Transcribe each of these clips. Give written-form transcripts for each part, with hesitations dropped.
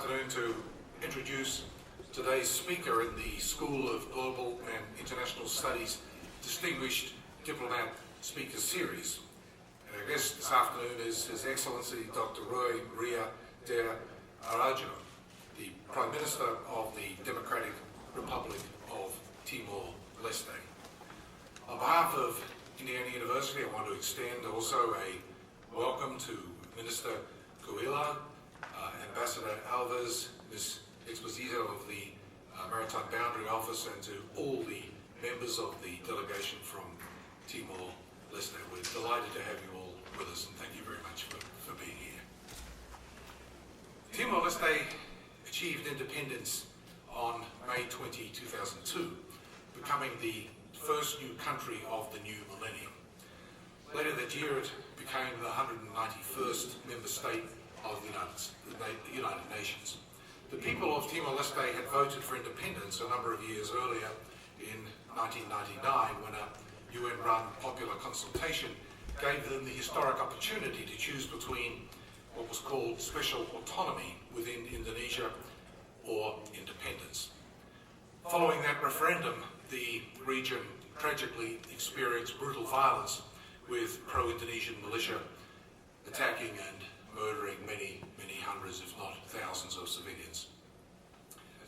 afternoon to introduce today's speaker in the School of Global and International Studies Distinguished Diplomat Speaker Series. And our guest this afternoon is His Excellency Dr. Rui Ria de Araújo, the Prime Minister of the Democratic Republic of Timor Leste. On behalf of Indiana University, I want to extend also a welcome to Minister Kuila, Ambassador Alves, Ms. Exposito of the Maritime Boundary Office, and to all the members of the delegation from Timor Leste. We're delighted to have you all with us, and thank you very much for being here. Timor Leste achieved independence on May 20, 2002, becoming the first new country of the new millennium. Later that year, it became the 191st member state of the United Nations. The people of Timor-Leste had voted for independence a number of years earlier in 1999 when a UN-run popular consultation gave them the historic opportunity to choose between what was called special autonomy within Indonesia or independence. Following that referendum, the region tragically experienced brutal violence with pro-Indonesian militia attacking and murdering many hundreds, if not thousands, of civilians.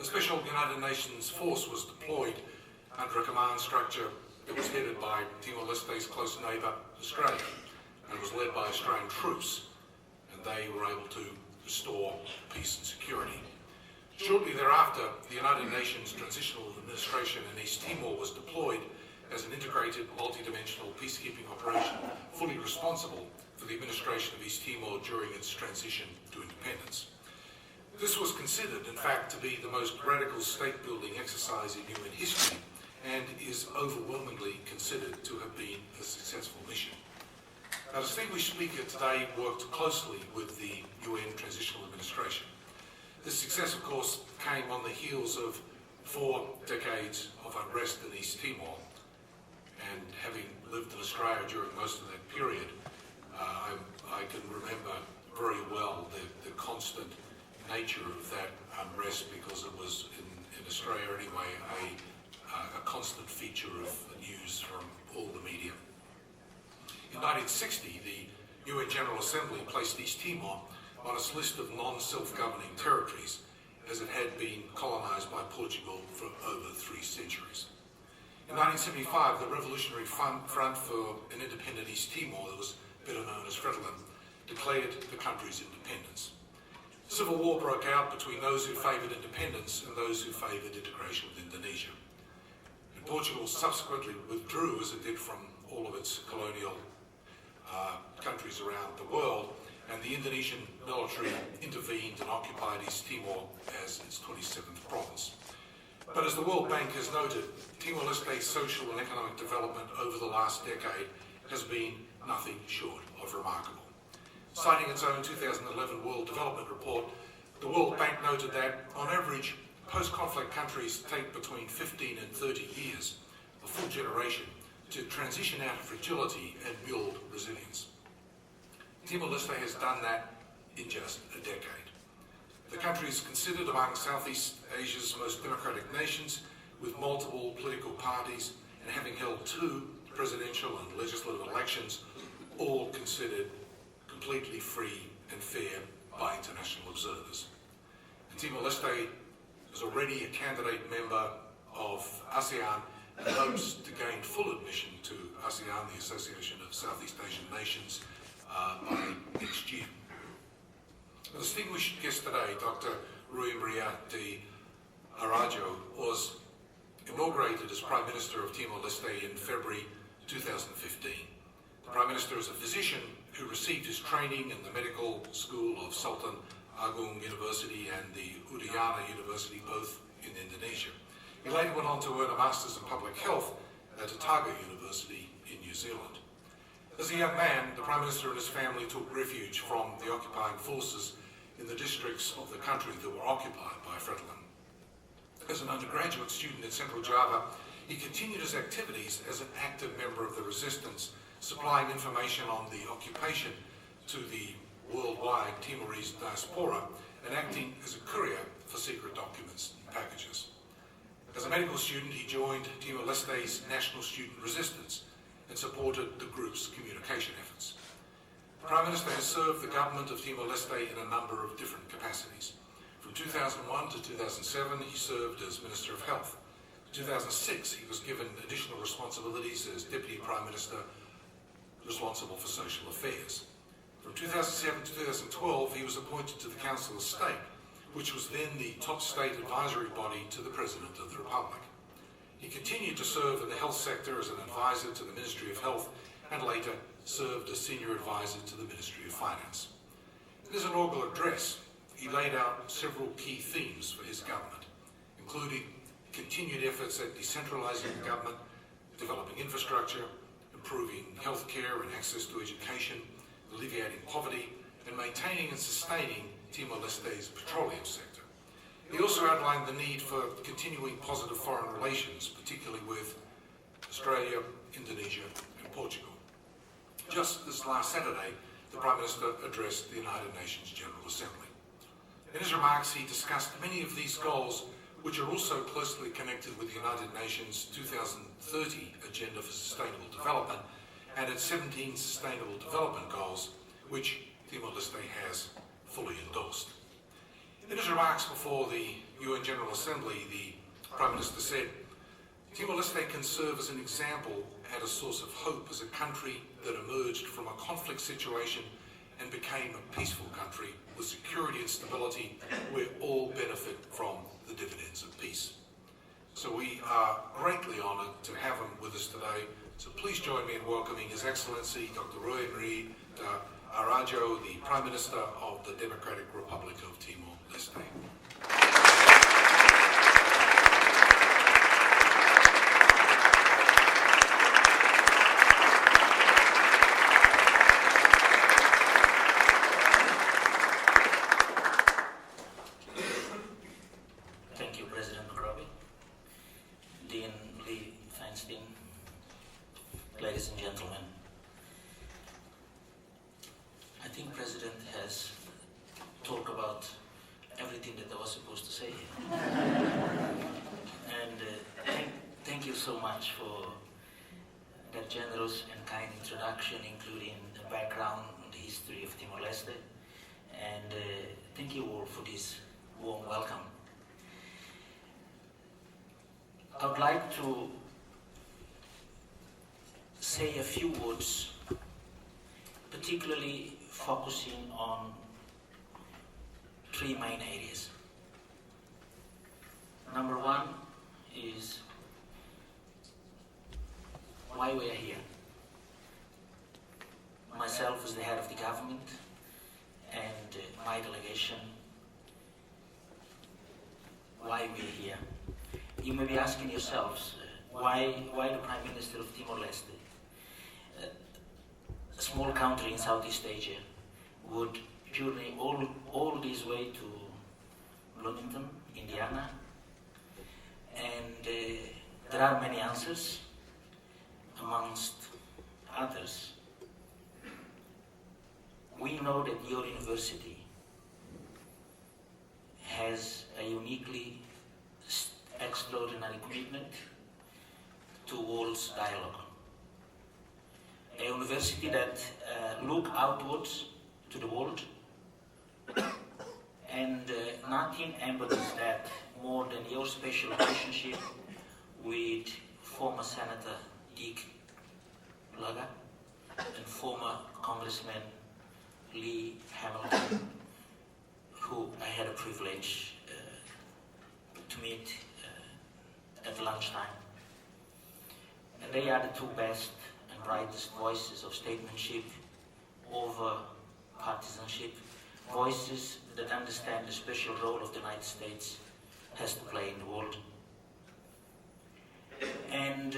A special United Nations force was deployed under a command structure that was headed by Timor-Leste's close neighbour, Australia, and was led by Australian troops, and they were able to restore peace and security. Shortly thereafter, the United Nations Transitional Administration in East Timor was deployed as an integrated, multi-dimensional peacekeeping operation, fully responsible for the administration of East Timor during its transition to independence. This was considered, in fact, to be the most radical state-building exercise in human history, and is overwhelmingly considered to have been a successful mission. Our distinguished speaker today worked closely with the UN Transitional Administration. This success, of course, came on the heels of 4 decades of unrest in East Timor, and having lived in Australia during most of that period, I can remember very well the constant nature of that unrest, because it was, in Australia anyway, a constant feature of the news from all the media. In 1960, the UN General Assembly placed East Timor on its list of non-self-governing territories, as it had been colonised by Portugal for over 3 centuries. In 1975, the Revolutionary Front for an Independent East Timor, that was better known as Fredland, declared the country's independence. Civil war broke out between those who favoured independence and those who favoured integration with Indonesia. And Portugal subsequently withdrew, as it did from all of its colonial countries around the world, and the Indonesian military intervened and occupied East Timor as its 27th province. But as the World Bank has noted, Timor-Leste's social and economic development over the last decade has been nothing short of remarkable. Citing its own 2011 World Development Report, the World Bank noted that, on average, post-conflict countries take between 15 and 30 years, a full generation, to transition out of fragility and build resilience. Timor-Leste has done that in just a decade. The country is considered among Southeast Asia's most democratic nations, with multiple political parties and having held 2 presidential and legislative elections, all considered completely free and fair by international observers. And Timor-Leste is already a candidate member of ASEAN and hopes to gain full admission to ASEAN, the Association of Southeast Asian Nations, by next year. The distinguished guest today, Dr. Rui Ria de Araújo, was inaugurated as Prime Minister of Timor-Leste in February 2015. The Prime Minister is a physician who received his training in the medical school of Sultan Agung University and the Udayana University, both in Indonesia. He later went on to earn a Master's in Public Health at Otago University in New Zealand. As a young man, the Prime Minister and his family took refuge from the occupying forces in the districts of the country that were occupied by Fredland. As an undergraduate student in Central Java, he continued his activities as an active member of the resistance, supplying information on the occupation to the worldwide Timorese diaspora, and acting as a courier for secret documents and packages. As a medical student, he joined Timor Leste's National Student Resistance and supported the group's communication efforts. The Prime Minister has served the government of Timor Leste in a number of different capacities. From 2001 to 2007, he served as Minister of Health. In 2006, he was given additional responsibilities as Deputy Prime Minister responsible for social affairs. From 2007 to 2012, he was appointed to the Council of State, which was then the top state advisory body to the President of the Republic. He continued to serve in the health sector as an advisor to the Ministry of Health and later served as senior advisor to the Ministry of Finance. In his inaugural address, he laid out several key themes for his government, including continued efforts at decentralising the government, developing infrastructure, improving healthcare and access to education, alleviating poverty, and maintaining and sustaining Timor Leste's petroleum sector. He also outlined the need for continuing positive foreign relations, particularly with Australia, Indonesia, and Portugal. Just this last Saturday, the Prime Minister addressed the United Nations General Assembly. In his remarks, he discussed many of these goals, which are also closely connected with the United Nations 2030 Agenda for Sustainable Development and its 17 Sustainable Development Goals, which Timor-Leste has fully endorsed. In his remarks before the UN General Assembly, the Prime Minister said, Timor-Leste can serve as an example and a source of hope as a country that emerged from a conflict situation and became a peaceful country with security and stability where all benefit from the dividends of peace. So we are greatly honoured to have him with us today. So please join me in welcoming His Excellency Dr. Roy Araújo, the Prime Minister of the Democratic Republic of Timor-Leste. Thank you, President McRobbie, Dean Lee Feinstein, ladies and gentlemen. I think President has talked about everything that I was supposed to say. And thank you so much for that generous and kind introduction, including the background and the history of Timor-Leste. And thank you all for this warm welcome. I would like to say a few words, particularly focusing on three main areas. Number one is why we are here. Myself as the head of the government and my delegation, why we are here. You may be asking yourselves, why the Prime Minister of Timor-Leste, a small country in Southeast Asia, would journey all this way to Bloomington, Indiana? And there are many answers, amongst others. We know that your university has a uniquely extraordinary commitment to world's dialogue. A university that look outwards to the world, and nothing embodies that more than your special relationship with former Senator Dick Lugar and former Congressman Lee Hamilton, who I had a privilege to meet at lunchtime. And they are the two best and brightest voices of statesmanship over partisanship, voices that understand the special role of the United States has to play in the world. And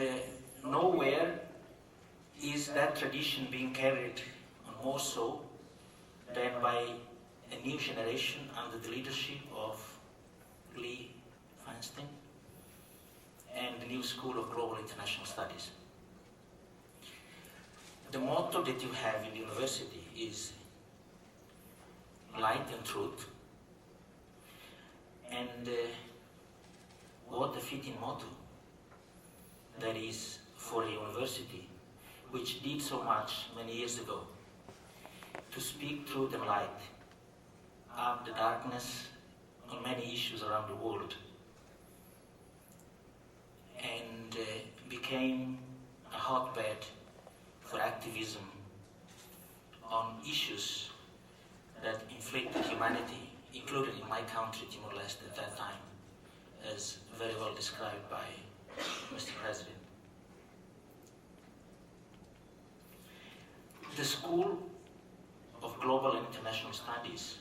nowhere is that tradition being carried on more so than by a new generation under the leadership of Lee Feinstein and the new School of Global International Studies. The motto that you have in the university is light and truth, And what a fitting motto that is for a university which did so much many years ago to speak truth and light out the darkness on many issues around the world, and became a hotbed for activism on issues that inflicted humanity, including in my country, Timor Leste, at that time, as very well described by Mr. President. The School of Global and International Studies,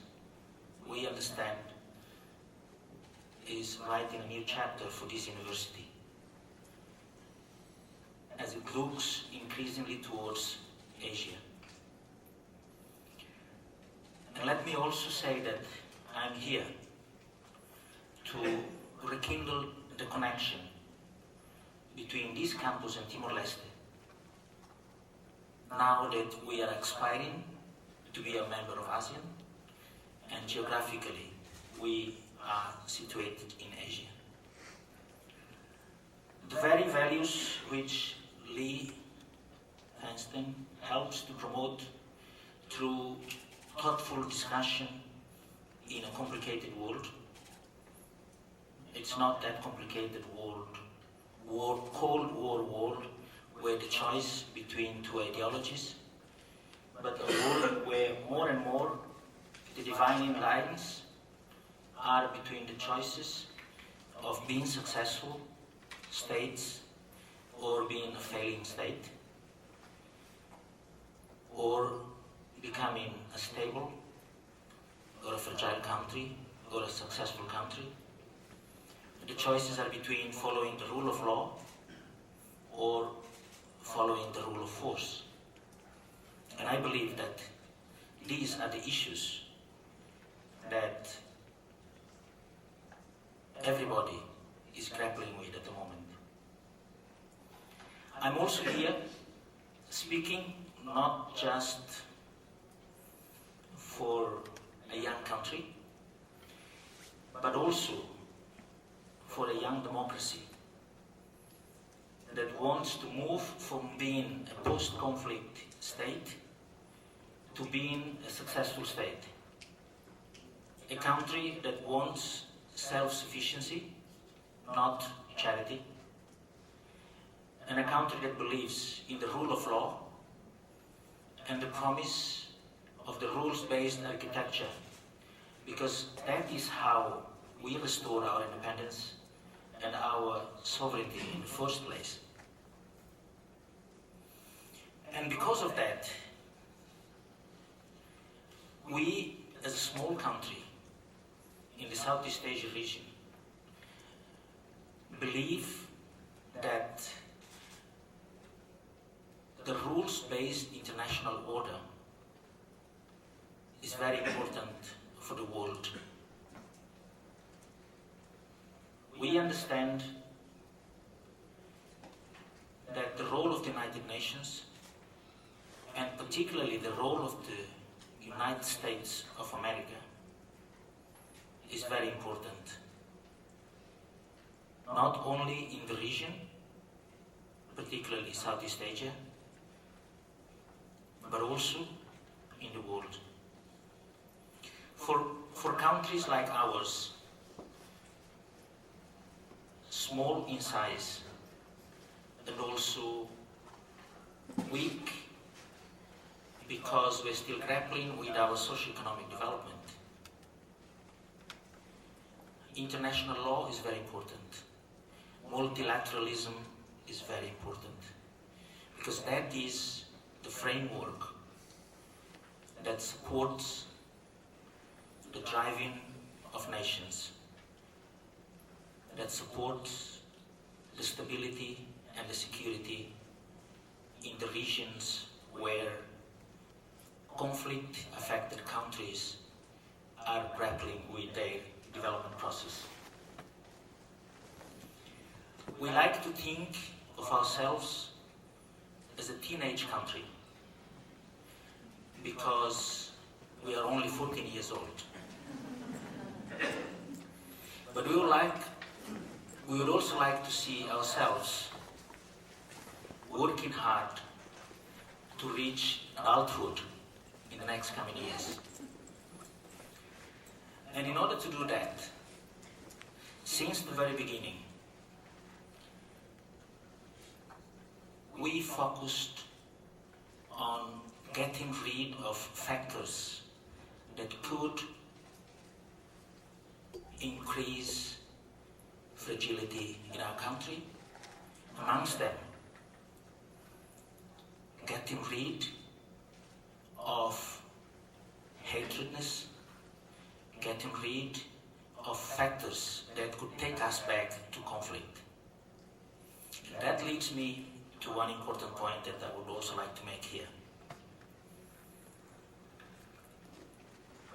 we understand, is writing a new chapter for this university as it looks increasingly towards Asia. And let me also say that I'm here to rekindle the connection between this campus and Timor Leste, now that we are aspiring to be a member of ASEAN, and geographically we are situated in Asia. The very values which Lee Feinstein helps to promote through thoughtful discussion in a complicated world. It's not that complicated world, Cold War world, where the choice between two ideologies, but a world where more and more the dividing lines are between the choices of being successful states or being a failing state, or becoming a stable or a fragile country or a successful country. The choices are between following the rule of law or following the rule of force. And I believe that these are the issues that everybody is grappling with at the moment. I'm also here speaking not just for a young country, but also for a young democracy that wants to move from being a post-conflict state to being a successful state. A country that wants self-sufficiency, not charity, and a country that believes in the rule of law and the promise of the rules-based architecture, because that is how we restore our independence and our sovereignty in the first place. And because of that, we, as a small country in the Southeast Asia region, believe that the rules-based international order is very important for the world. We understand that the role of the United Nations, and particularly the role of the United States of America, is very important. Not only in the region, particularly Southeast Asia, but also in the world. For countries like ours, small in size and also weak because we're still grappling with our socio-economic development, international law is very important. Multilateralism is very important, because that is the framework that supports the driving of nations, that supports the stability and the security in the regions where conflict-affected countries are grappling with their development process. We like to think of ourselves as a teenage country because we are only 14 years old. But we would also like to see ourselves working hard to reach adulthood in the next coming years. And in order to do that, since the very beginning, we focused on getting rid of factors that could increase fragility in our country. Amongst them, getting rid of hatredness, getting rid of factors that could take us back to conflict. And that leads me to one important point that I would also like to make here.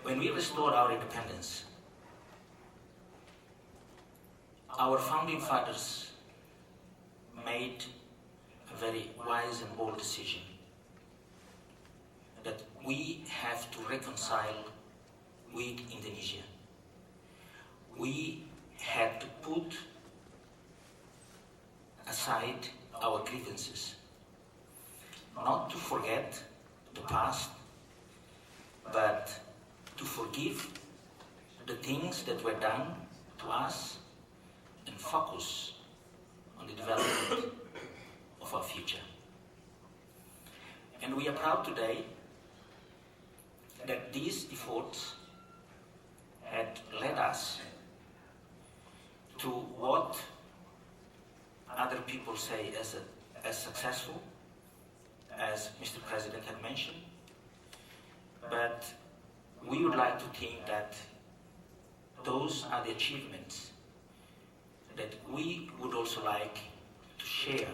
When we restored our independence, our founding fathers made a very wise and bold decision that we have to reconcile with Indonesia. We had to put aside our grievances, not to forget the past, but to forgive the things that were done to us and focus on the development of our future. And we are proud today that these efforts had led us to what other people say as successful, as Mr. President had mentioned. But we would like to think that those are the achievements that we would also like to share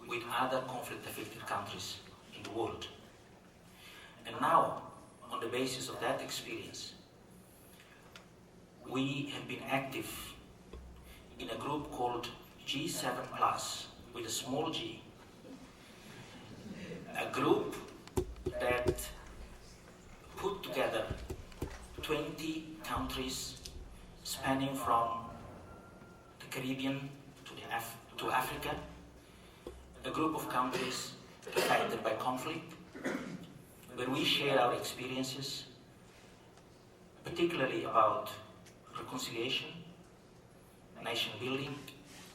with other conflict-affected countries in the world. And now, on the basis of that experience, we have been active in a group called G7+, with a small g, a group that put together 20 countries spanning from the Caribbean to Africa, a group of countries affected by conflict, where we share our experiences, particularly about reconciliation, nation building,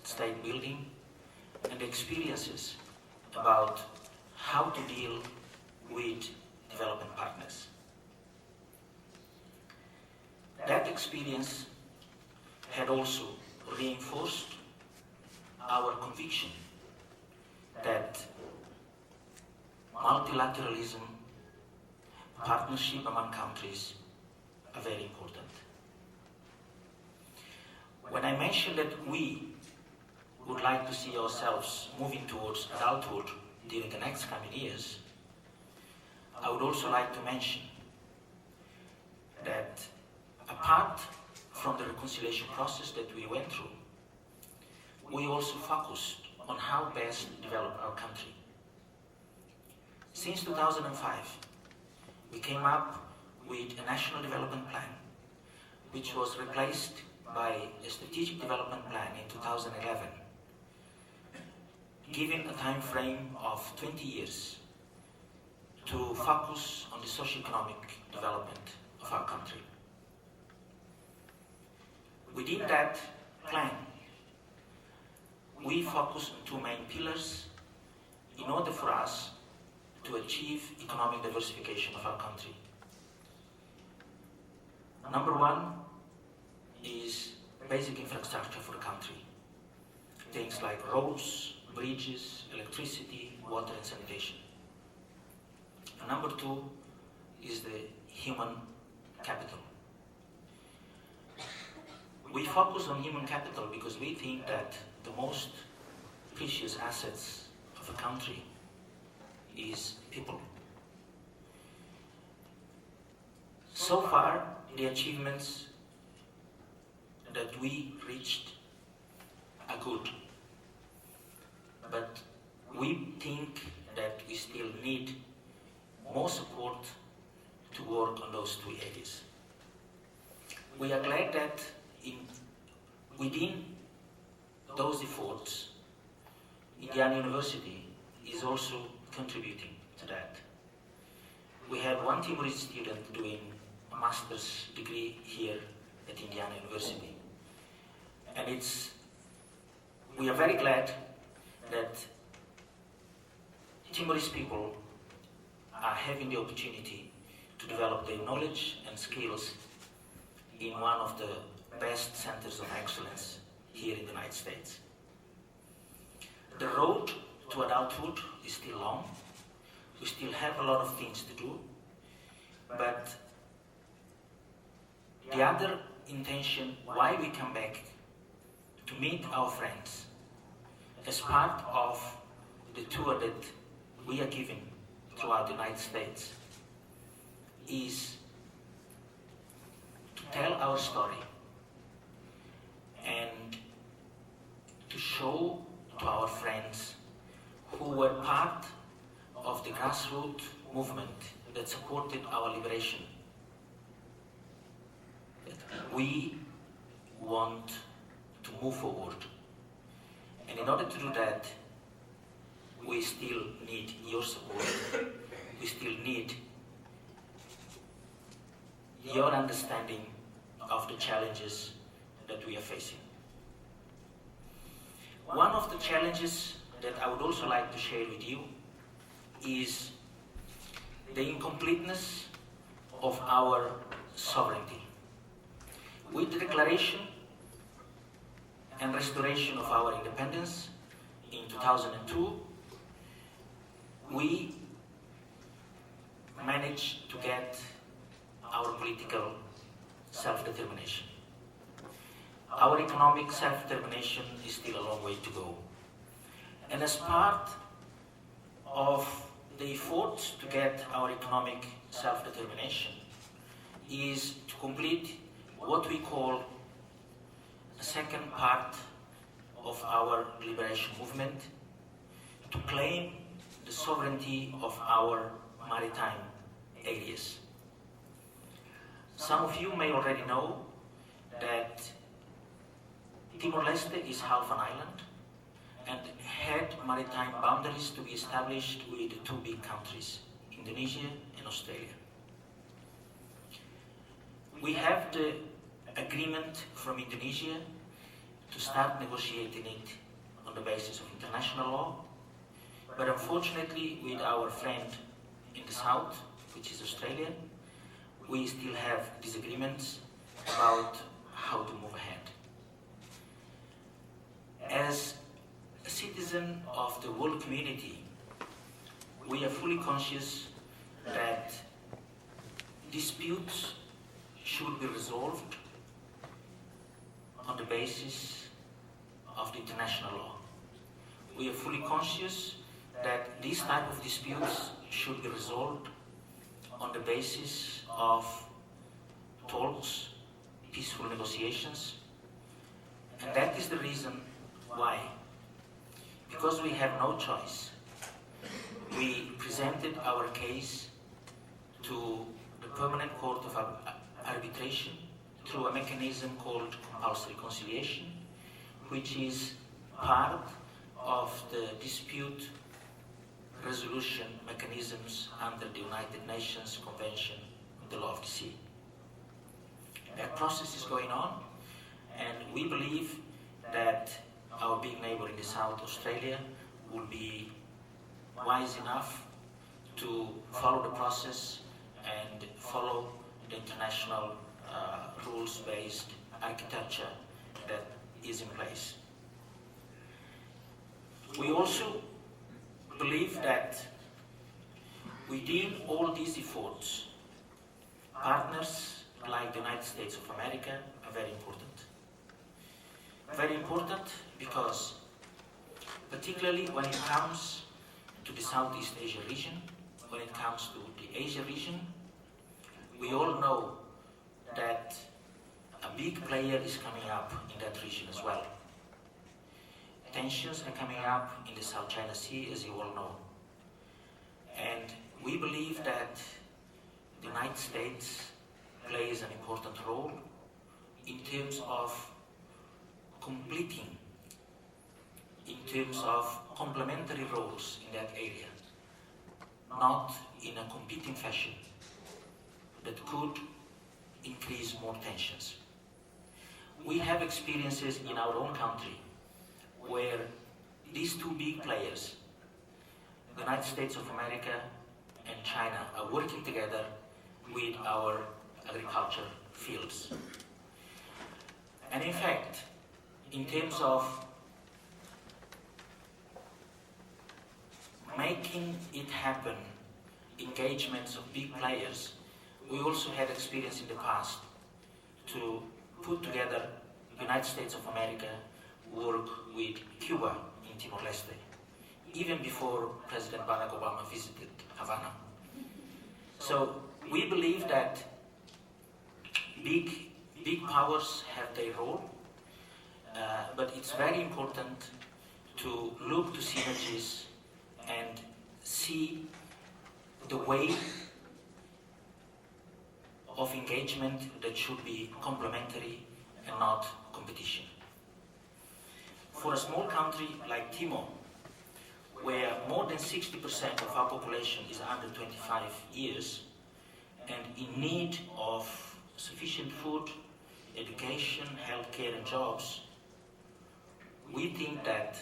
state building, and experiences about how to deal with development partners. That experience had also reinforced our conviction that multilateralism, partnership among countries are very important. When I mentioned that we would like to see ourselves moving towards adulthood during the next coming years, I would also like to mention that apart from the reconciliation process that we went through, we also focused on how best to develop our country. Since 2005, we came up with a national development plan, which was replaced by a strategic development plan in 2011, given a time frame of 20 years to focus on the socio-economic development of our country. Within that plan, we focused on two main pillars in order for us to achieve economic diversification of our country. Number one is basic infrastructure for the country. Things like roads, bridges, electricity, water and sanitation. And number two is the human capital. We focus on human capital because we think that the most precious assets of a country is people. So far, the achievements that we reached are good, but we think that we still need more support to work on those two areas. We are glad that in within those efforts, Indiana University is also contributing to that. We have one Timorese student doing a master's degree here at Indiana University. And we are very glad that Timorese people are having the opportunity to develop their knowledge and skills in one of the best centers of excellence here in the United States. The road to adulthood is still long. We still have a lot of things to do, but the other intention why we come back to meet our friends as part of the tour that we are giving throughout the United States is to tell our story and to show to our friends who were part of the grassroots movement that supported our liberation that we want to move forward. And in order to do that, we still need your support. We still need your understanding of the challenges that we are facing. One of the challenges that I would also like to share with you is the incompleteness of our sovereignty. With the declaration and restoration of our independence in 2002, we managed to get our political self-determination. Our economic self-determination is still a long way to go. And as part of the efforts to get our economic self-determination is to complete what we call a second part of our liberation movement, to claim the sovereignty of our maritime areas. Some of you may already know that Timor Leste is half an island and had maritime boundaries to be established with the two big countries, Indonesia and Australia. We have the agreement from Indonesia to start negotiating it on the basis of international law, but unfortunately with our friend in the south, which is Australia, we still have disagreements about how to move ahead. As a citizen of the world community, we are fully conscious that disputes should be resolved on the basis of the international law. We are fully conscious that these type of disputes should be resolved on the basis of talks, peaceful negotiations, and that is the reason why. Because we have no choice. We presented our case to the Permanent Court of Arbitration through a mechanism called compulsory conciliation, which is part of the dispute resolution mechanisms under the United Nations Convention on the Law of the Sea. That process is going on, and we believe that our big neighbor in the South, Australia, will be wise enough to follow the process and follow the international rules-based architecture that is in place. We also believe that within all these efforts, partners like the United States of America are very important. Very important because, particularly when it comes to the Southeast Asia region, when it comes to the Asia region, we all know that a big player is coming up in that region as well. Tensions are coming up in the South China Sea, as you all know. And we believe that the United States plays an important role in terms of completing in terms of complementary roles in that area, not in a competing fashion that could increase more tensions. We have experiences in our own country where these two big players, the United States of America and China, are working together with our agriculture fields. And in fact, in terms of making it happen, engagements of big players, we also had experience in the past to put together United States of America work with Cuba in Timor Leste, even before President Barack Obama visited Havana. So we believe that big powers have their role, but it's very important to look to synergies and see the way of engagement that should be complementary and not competition. For a small country like Timor, where more than 60% of our population is under 25 years and in need of sufficient food, education, healthcare and jobs, we think that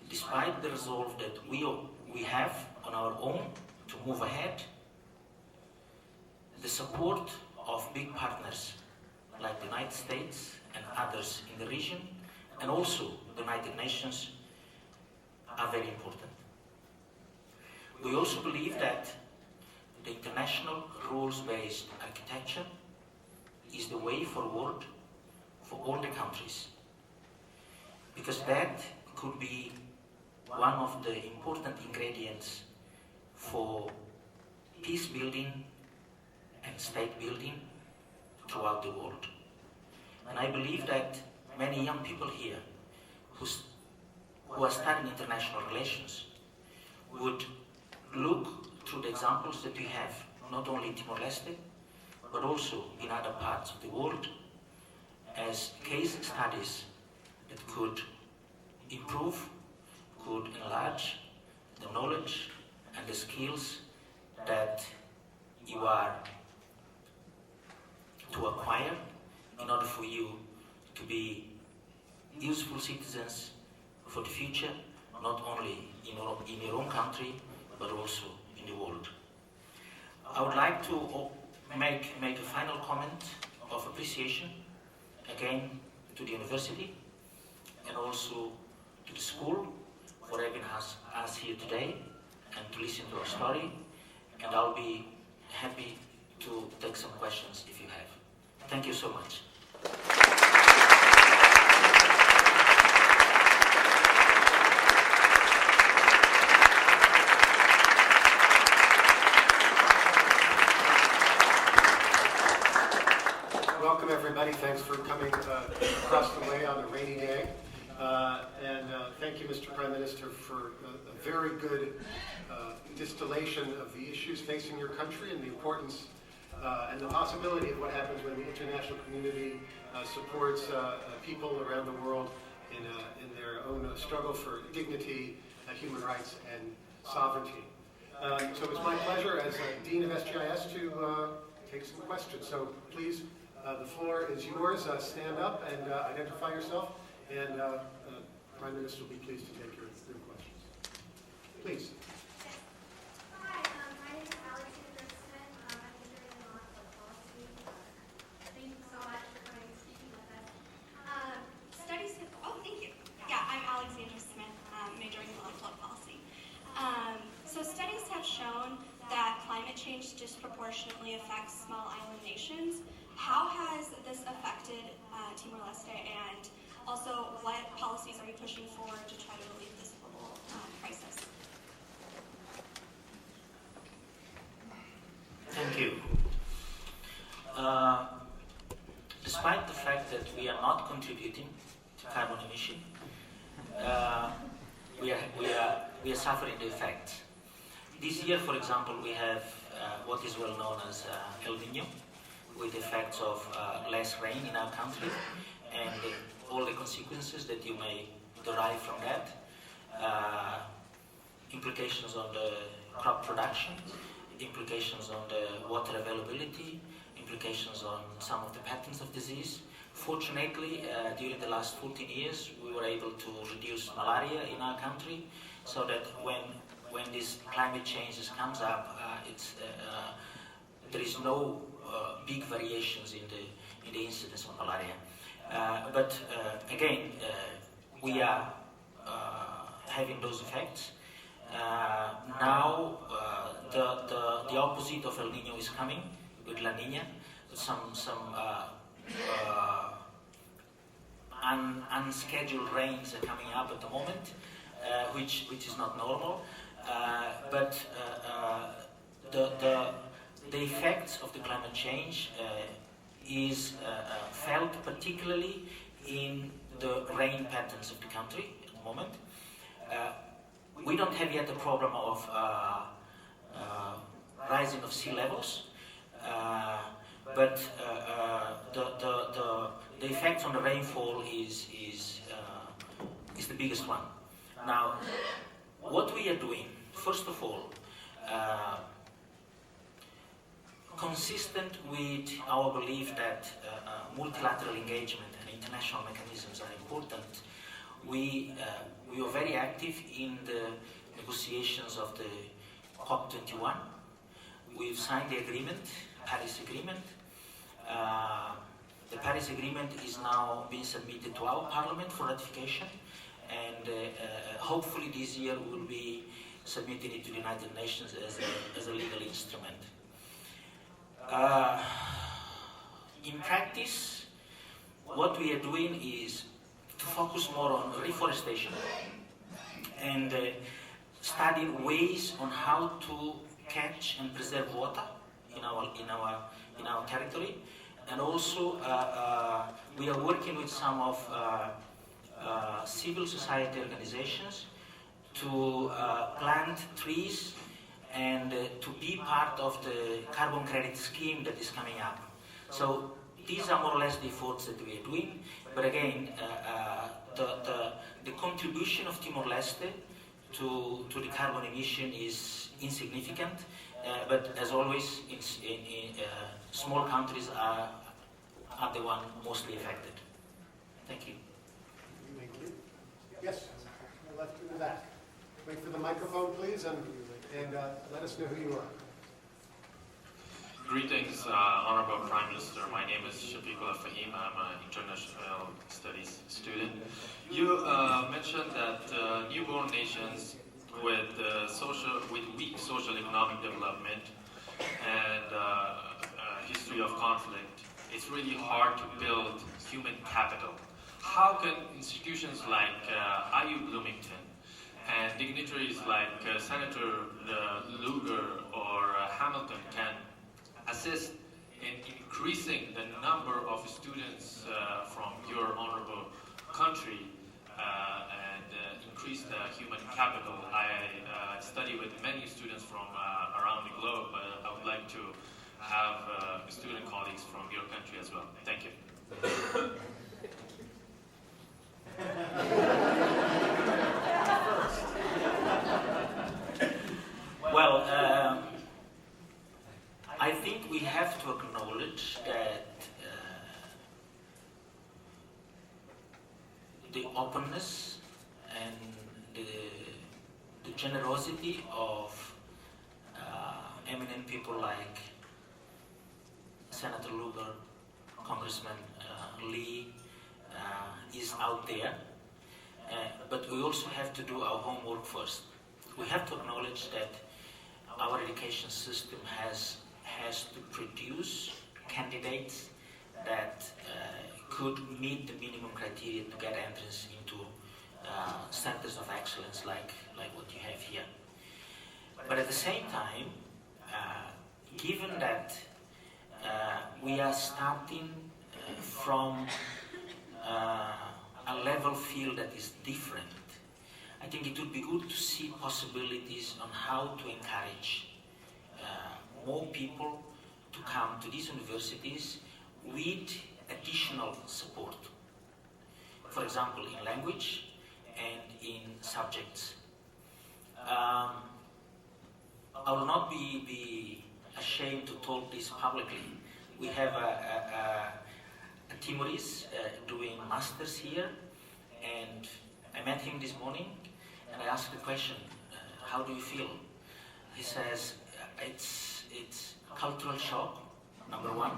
despite the resolve that we have on our own to move ahead, the support of big partners like the United States and others in the region, and also the United Nations, are very important. We also believe that the international rules-based architecture is the way forward for all the countries, because that could be one of the important ingredients for peace building and state building throughout the world. And I believe that many young people here who are studying international relations would look through the examples that we have, not only in Timor Leste, but also in other parts of the world, as case studies that could improve, could enlarge the knowledge and the skills that you are to acquire in order for you to be useful citizens for the future, not only in your own country, but also in the world. I would like to make a final comment of appreciation, again, to the university and also to the school for having us here today and to listen to our story. And I'll be happy to take some questions if you have. Thank you so much. Welcome everybody. Thanks for coming across the way on a rainy day. And thank you, Mr. Prime Minister, for a very good distillation of the issues facing your country and the importance and the possibility of what happens when the international community supports people around the world in their own struggle for dignity, human rights, and sovereignty. So it's my pleasure as Dean of SGIS to take some questions. So please, the floor is yours. Stand up and identify yourself, and Prime Minister will be pleased to take your questions. Please. Hi, my name is Alexandra Smith. I'm majoring in law policy. Thank you so much for coming and speaking with us. Thank you. Yeah, I'm Alexandra Smith, majoring in law policy. So studies have shown that climate change disproportionately affects small island nations. How has this affected Timor Leste, and also what policies are you pushing forward to try to relieve this global crisis? Thank you. Despite the fact that we are not contributing to carbon emission, we are suffering the effects. This year, for example, we have what is well known as El Niño, with effects of less rain in our country, and all the consequences that you may derive from that, implications on the crop production, implications on the water availability, implications on some of the patterns of disease. Fortunately, during the last 14 years, we were able to reduce malaria in our country, so that when this climate changes comes up, there is no big variations in the incidence of malaria. But again, we are having those effects. Now the opposite of El Nino is coming with La Nina. Some unscheduled rains are coming up at the moment, which is not normal. But the effects of the climate change is felt particularly in the rain patterns of the country at the moment. We don't have yet the problem of rising of sea levels, but the effect on the rainfall is the biggest one. Now, what we are doing, first of all, consistent with our belief that multilateral engagement and international mechanisms are important, we were very active in the negotiations of the COP21. We've signed the agreement, Paris Agreement. The Paris Agreement is now being submitted to our Parliament for ratification, and hopefully this year we will be submitting it to the United Nations as a legal instrument. In practice, what we are doing is to focus more on reforestation and studying ways on how to catch and preserve water in our territory, and also we are working with some of civil society organizations to plant trees and to be part of the carbon credit scheme that is coming up. So these are more or less the efforts that we are doing. But again, the contribution of Timor Leste to the carbon emission is insignificant. But as always, small countries are the one mostly affected. Thank you. Thank you. Yes, left in the back. Wait for the microphone, please, and let us know who you are. Greetings, Honorable Prime Minister. My name is Shafiqullah Fahim. I'm an international studies student. You mentioned that newborn nations with weak social economic development and history of conflict, it's really hard to build human capital. How can institutions like IU Bloomington and dignitaries like Senator Lugar or Hamilton can assist in increasing the number of students from your honorable country and increase the human capital? I study with many students from around the globe, but I would like to have student colleagues from your country as well. Thank you. Well, I think we have to acknowledge that the openness and the generosity of eminent people like Senator Lugar, Congressman Lee is out there, but we also have to do our homework first. We have to acknowledge that our education system has to produce candidates that could meet the minimum criteria to get entrance into centers of excellence like what you have here. But at the same time, given that we are starting from a level field that is different, I think it would be good to see possibilities on how to encourage more people to come to these universities with additional support. for example, in language and in subjects. I will not be ashamed to talk this publicly. We have a Timorese doing masters here, and I met him this morning, and I asked the question, how do you feel? He says, it's cultural shock, number one.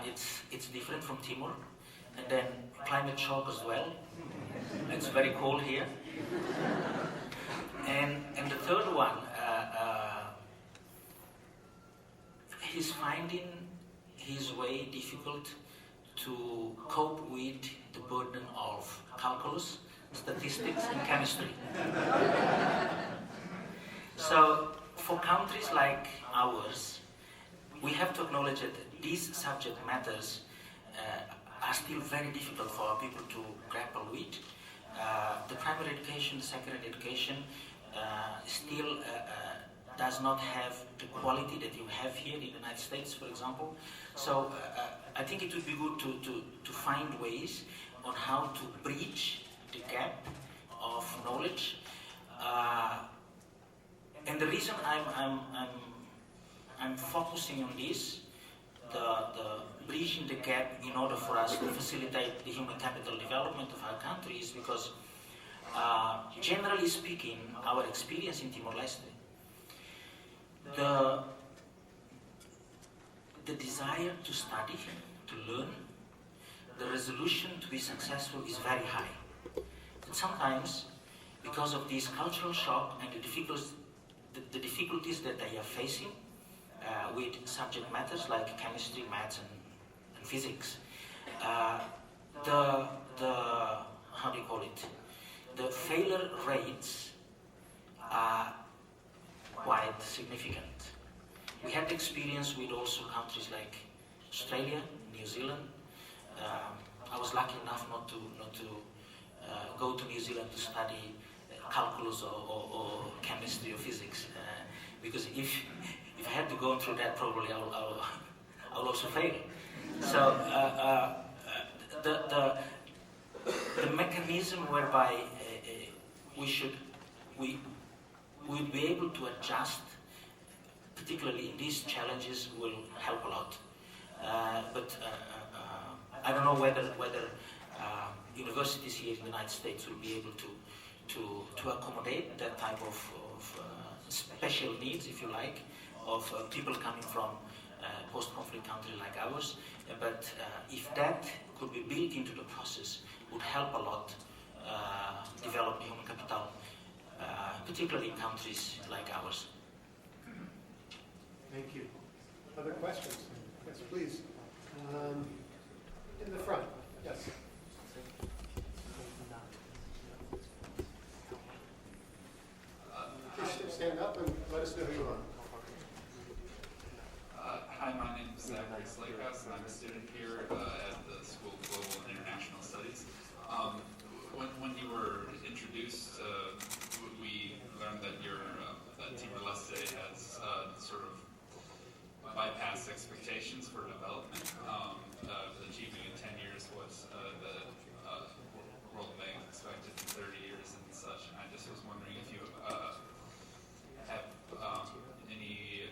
It's different from Timor, and then climate shock as well. It's very cold here. And the third one, he's finding his way difficult to cope with the burden of calculus, statistics, and chemistry. So for countries like ours, we have to acknowledge that these subject matters are still very difficult for our people to grapple with. The primary education, the secondary education still does not have the quality that you have here in the United States, for example. So I think it would be good to find ways on how to bridge the gap of knowledge. And the reason I'm focusing on this, the bridging the gap in order for us to facilitate the human capital development of our country is because, generally speaking, our experience in Timor Leste, the desire to study, to learn, the resolution to be successful is very high. But sometimes, because of this cultural shock and the difficulties that they are facing with subject matters like chemistry, maths, and physics, the how do you call it? The failure rates are quite significant. We had experience with also countries like Australia, New Zealand. I was lucky enough not to go to New Zealand to study calculus or chemistry or physics, because if I had to go through that, probably I'll also fail. So the mechanism whereby we will be able to adjust, particularly in these challenges, will help a lot. But I don't know whether universities here in the United States will be able to accommodate that type of special needs, if you like, of people coming from post-conflict countries like ours. But if that could be built into the process, would help a lot develop human capital, particularly in countries like ours. Thank you. Other questions? Yes, please. In the front. Yes. Please stand up and let us know who you are. Hi, my name is Zachary Slakehouse, and I'm a student here at the School of Global and International Studies. When you were introduced, we learned that that Timor Leste has sort of bypassed expectations for development. The achievement in 10 years was the World Bank expected in 30 years and such. And I just was wondering if you have any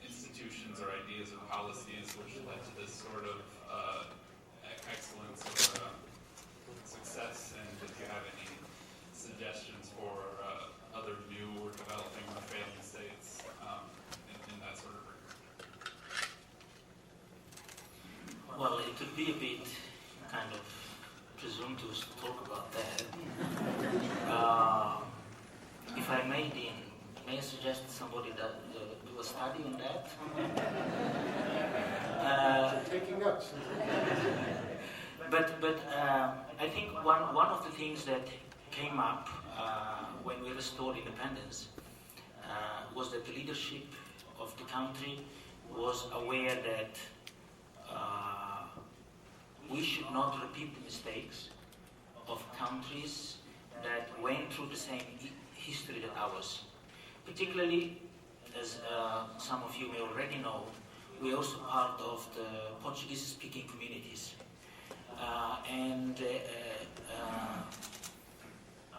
institutions or ideas or policies which led to this sort of excellence or success, and if you have any suggestions for other new or developing or failing states in that sort of regard. Well, it would be a bit kind of presumptuous to talk about that. If I may, Dean, may I suggest somebody that do a study on that? Taking notes. But I think one of the things that came up when we restored independence was that the leadership of the country was aware that we should not repeat the mistakes of countries that went through the same history that ours. Particularly, as some of you may already know, we're also part of the Portuguese-speaking communities. and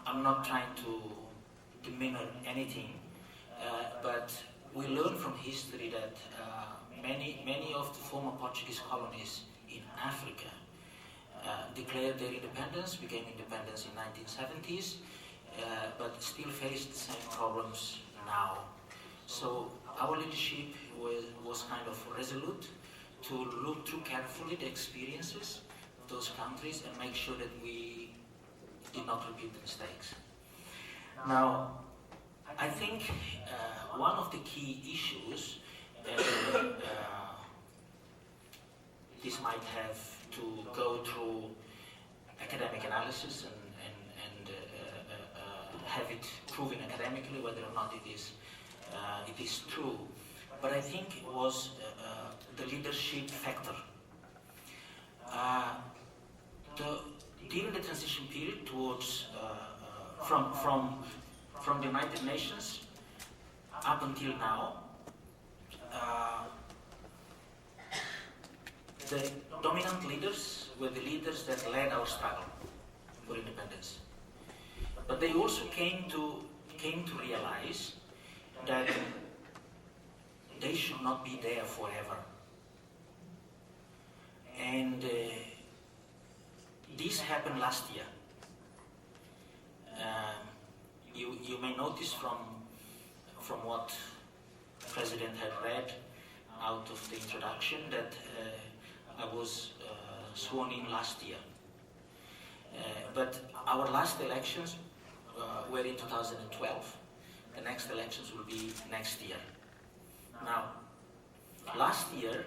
I'm not trying to demean anything, but we learn from history that many of the former Portuguese colonies in Africa declared their independence, became independence in 1970s, but still face the same problems now. So our leadership was kind of resolute to look through carefully the experiences of those countries and make sure that we did not repeat the mistakes. Now, I think one of the key issues, this might have to go through academic analysis and have it proven academically whether or not it is true. But I think it was the leadership factor. During the transition period towards from the United Nations up until now, the dominant leaders were the leaders that led our struggle for independence. But they also came to realize that they should not be there forever. And this happened last year. You may notice from what the President had read out of the introduction that I was sworn in last year. But our last elections were in 2012. The next elections will be next year. Now, last year,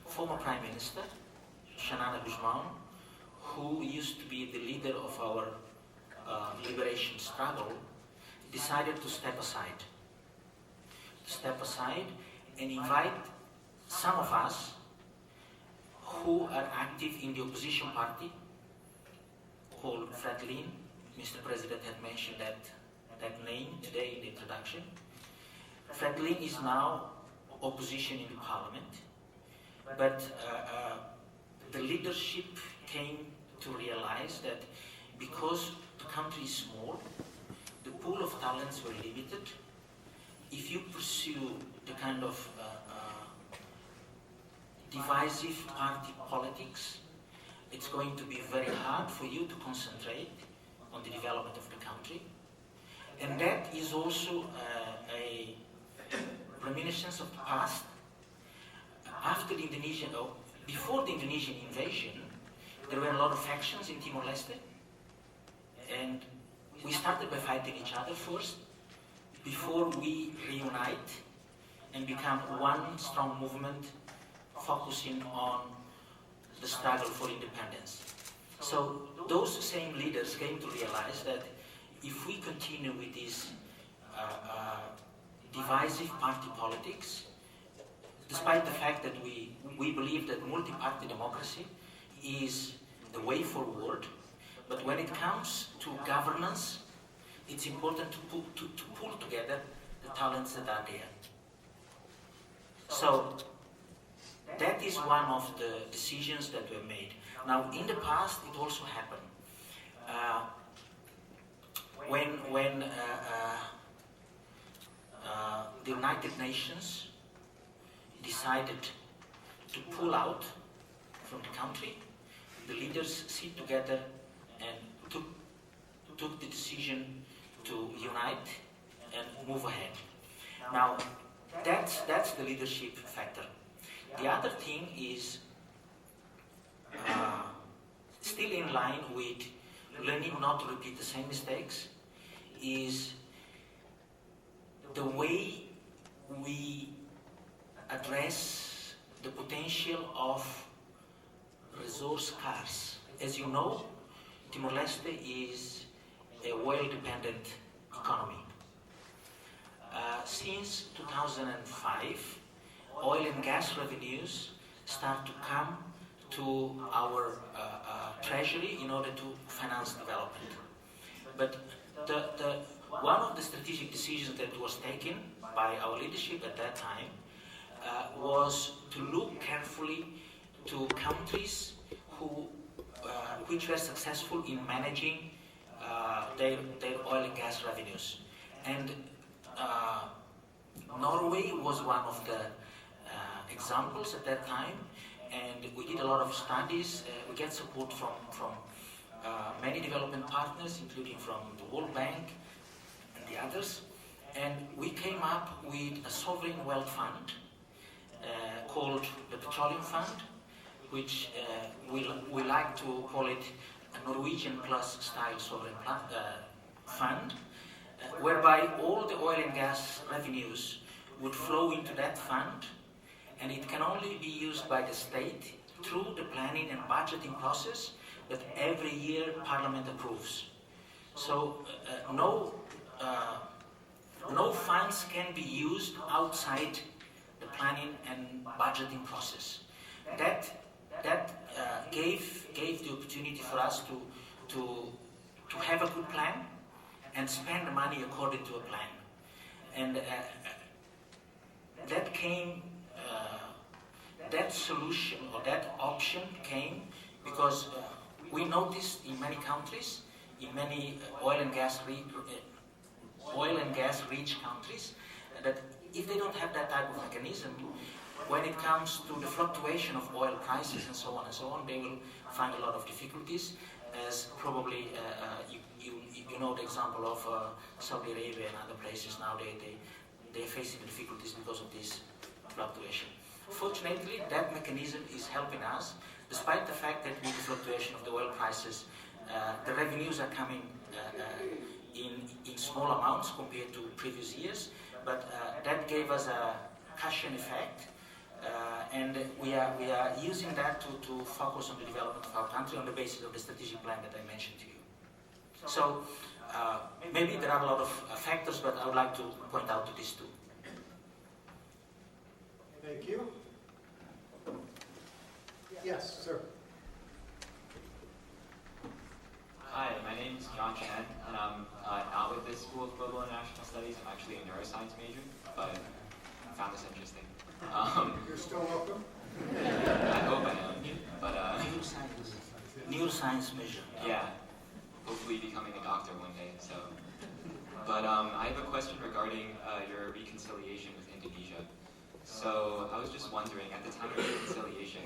former Prime Minister Xanana Guzmão, who used to be the leader of our liberation struggle, decided to step aside. And invite some of us who are active in the opposition party called Fretlin. Mr. President had mentioned that name today in the introduction. Fretlin is now opposition in the parliament, but the leadership came to realize that because the country is small, the pool of talents were limited. If you pursue the kind of divisive party politics, it's going to be very hard for you to concentrate on the development of the country. And that is also a reminiscence of the past. After the Indonesian, before the Indonesian invasion, there were a lot of factions in Timor Leste. And we started by fighting each other first, before we reunite and become one strong movement focusing on the struggle for independence. So those same leaders came to realize that if we continue with this divisive party politics, despite the fact that we believe that multi-party democracy is the way forward, but when it comes to governance, it's important to pull together the talents that are there. So that is one of the decisions that were made. Now, in the past, it also happened. When the United Nations decided to pull out from the country, the leaders sit together and took the decision to unite and move ahead. Now, that's the leadership factor. The other thing is still in line with learning not to repeat the same mistakes, is the way we address the potential of resource scarce. As you know, Timor Leste is a oil-dependent economy. Since 2005, oil and gas revenues start to come to our treasury in order to finance development. But one of the strategic decisions that was taken by our leadership at that time was to look carefully to countries who which were successful in managing their oil and gas revenues. And Norway was one of the examples at that time, and we did a lot of studies. We get support from many development partners, including from the World Bank and the others. And we came up with a sovereign wealth fund called the Petroleum Fund, which we like to call it a Norwegian Plus style sovereign fund, whereby all the oil and gas revenues would flow into that fund, and it can only be used by the state through the planning and budgeting process that every year Parliament approves. So no funds can be used outside the planning and budgeting process. That gave the opportunity for us to have a good plan and spend the money according to a plan. And that solution or that option came because we noticed in many countries, in many oil and gas rich countries, that if they don't have that type of mechanism, when it comes to the fluctuation of oil prices and so on, they will find a lot of difficulties, as probably you know the example of Saudi Arabia and other places now, they're facing difficulties because of this fluctuation. Fortunately, that mechanism is helping us, despite the fact that with the fluctuation of the oil prices, the revenues are coming in small amounts compared to previous years, but that gave us a cushion effect, and we are using that to focus on the development of our country on the basis of the strategic plan that I mentioned to you. So maybe there are a lot of factors, but I would like to point out to these two. Thank you. Yes, sir. Hi, my name is John Chen, and I'm not with this School of Global International Studies. I'm actually a neuroscience major, but I found this interesting. You're still welcome. I hope I am, but Neuroscience major. yeah, hopefully becoming a doctor one day. So, but I have a question regarding your reconciliation with Indonesia. So I was just wondering, at the time of reconciliation,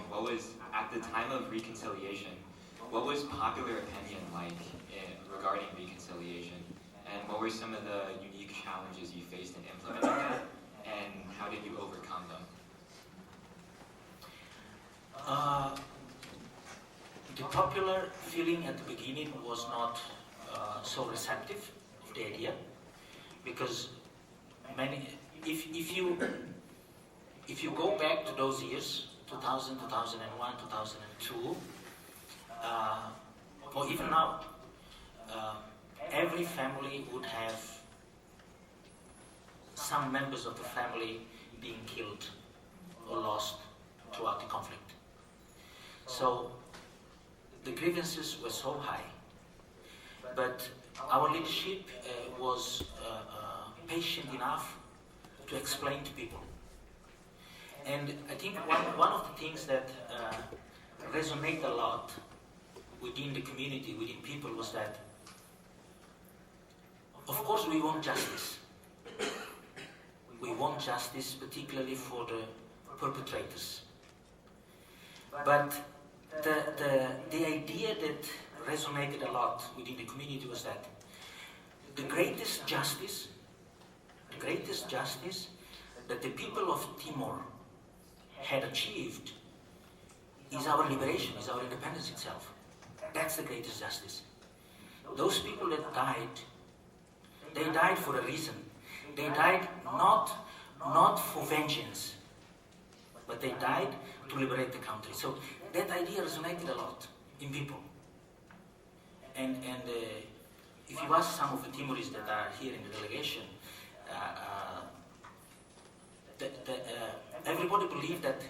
what was popular opinion like regarding reconciliation, and what were some of the unique challenges you faced in implementing that, and how did you overcome them? The popular feeling at the beginning was not so receptive of the idea, because if you go back to those years, 2000, 2001, 2002, or even now, every family would have some members of the family being killed or lost throughout the conflict. So the grievances were so high, but our leadership was patient enough to explain to people. And I think one of the things that resonated a lot within the community, within people, was that, of course, we want justice. We want justice, particularly for the perpetrators. But the idea that resonated a lot within the community was that the greatest justice that the people of Timor had achieved is our liberation, is our independence itself. That's the greatest justice. Those people that died, they died for a reason. They died not for vengeance, but they died to liberate the country. So that idea resonated a lot in people. And if you ask some of the Timoris that are here in the delegation, everybody believed that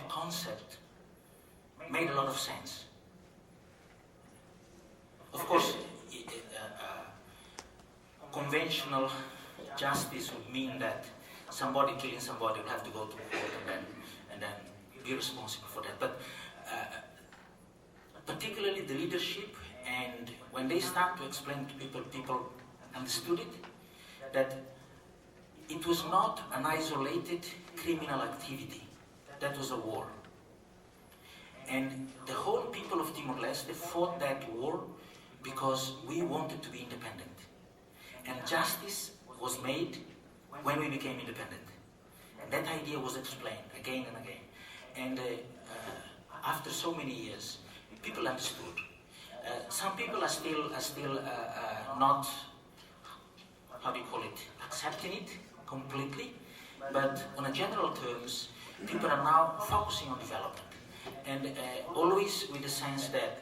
concept made a lot of sense. Of course, conventional justice would mean that somebody killing somebody would have to go to court and then be responsible for that. But particularly the leadership, and when they start to explain to people, people understood it, that it was not an isolated criminal activity, that was a war. And the whole people of Timor Leste fought that war because we wanted to be independent. And justice was made when we became independent. And that idea was explained again and again. And after so many years, people understood. Some people are still not, how do you call it, accepting it completely. But on a general terms, people are now focusing on development. And always with the sense that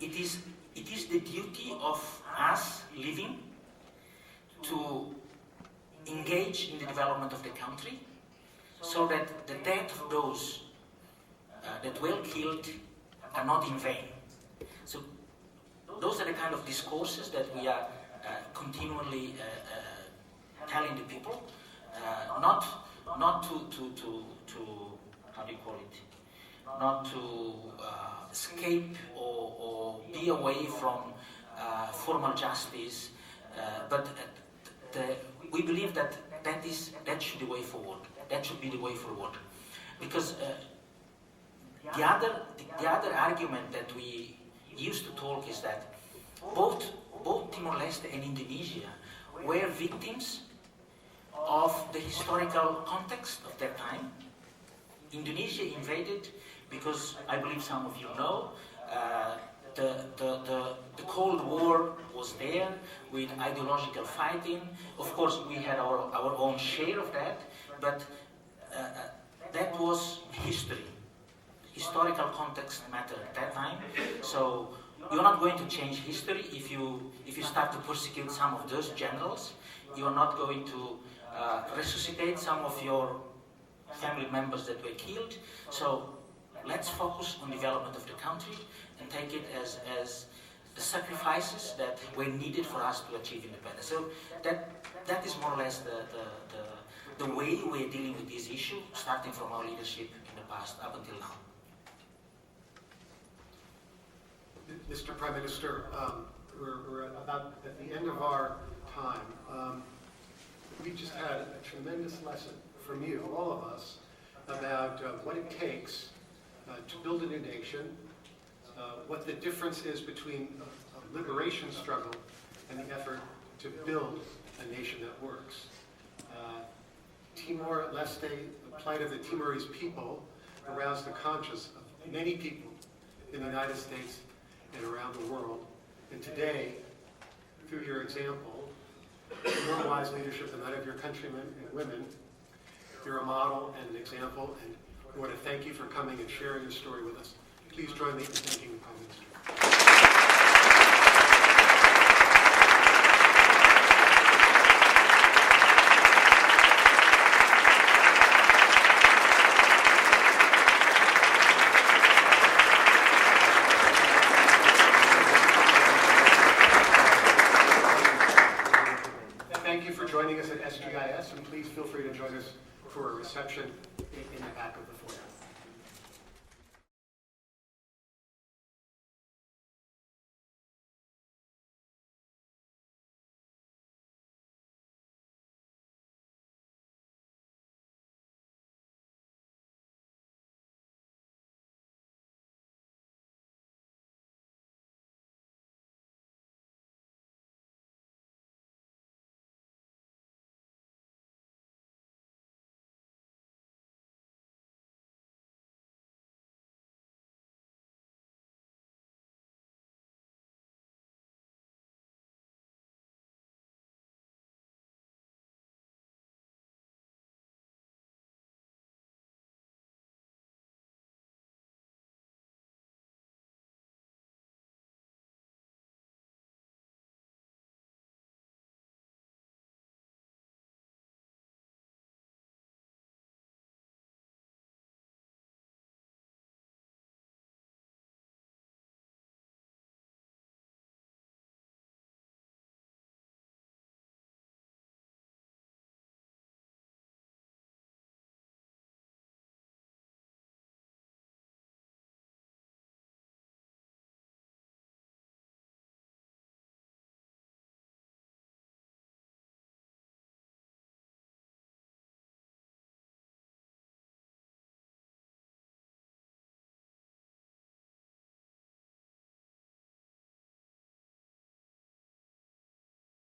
it is the duty of us living to engage in the development of the country, so that the death of those that were killed are not in vain. So those are the kind of discourses that we are continually telling the people, not to how do you call it, not to escape or be away from formal justice, but we believe that that should be the way forward. That should be the way forward, because the other argument that we used to talk is that both Timor-Leste and Indonesia were victims of the historical context of their time. Indonesia invaded because, I believe some of you know, the Cold War was there with ideological fighting. Of course, we had our own share of that, but that was history. Historical context mattered at that time. So you're not going to change history if you start to persecute some of those generals. You're not going to resuscitate some of your family members that were killed. So let's focus on development of the country and take it as the sacrifices that were needed for us to achieve independence. So that is more or less the way we're dealing with this issue, starting from our leadership in the past up until now. Mr. Prime Minister, we're about at the end of our time. We just had a tremendous lesson from you, all of us, about what it takes to build a new nation, what the difference is between a liberation struggle and the effort to build a nation that works. Timor Leste, the plight of the Timorese people, aroused the conscience of many people in the United States and around the world. And today, through your example, your wise leadership and that of your countrymen and women, you're a model and an example, and we want to thank you for coming and sharing your story with us. Please join me in thanking the Prime Minister. Thank you for joining us at SGIS, and please feel free to join us for a reception in the back of the foyer.